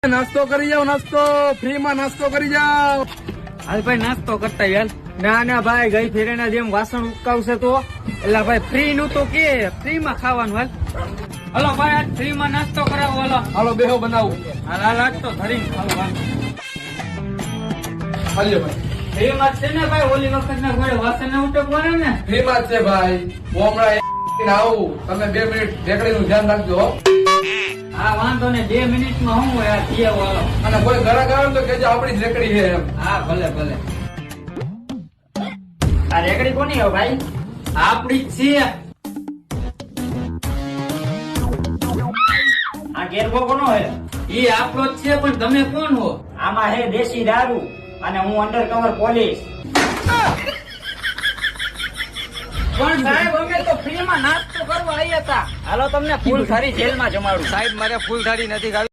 નાસ્તો કરી જાઓ, નાસ્તો ફ્રી માં નાસ્તો કરી જાઓ. હાલ ભાઈ નાસ્તો કરતા યાર. ના ભાઈ ગઈ ફેરેના જેમ વાસણ ઉટકાવશે તો એટલે ભાઈ ફ્રી નું તો કે ફ્રી માં ખાવાનું. હાલ હલો ભાઈ આજ ફ્રી માં નાસ્તો કરાવો. હાલો બેહો બનાવું. હાલ તો ધરીને ખાવું. હાલ્યો ભાઈ. ફ્રી માં છે ને ભાઈ, ઓલી વખત ના ઘોડે વાસણ ને ઉટકવાના ને. ફ્રી માં જ છે ભાઈ. હું હમણાં આવું, તમે 2 મિનિટ ઢેકડી નું ધ્યાન રાખજો હો. હા વાંધો ને 2 મિનિટમાં હું યાર થઈએ વાલો. અને કોઈ ઘરાક આવે ને તો કેજો આપણી જ રેકડી છે એમ. હા ભલે. આ રેકડી કોની હો ભાઈ? આપડી જ છે. આ ગેરબો કોનો હે? ઈ આપણો જ છે, પણ તમે કોણ હો? આમાં હે દેશી દારૂ અને હું અંડરકવર પોલીસ. પણ સાહેબ અમે તો ફ્રી માં નાસ્તો કરવા આવ્યા હતા. હાલો તમને ફૂલ સારી જેલમાં જમાડું. સાહેબ મારે ફૂલ થાળી નથી ખાવી.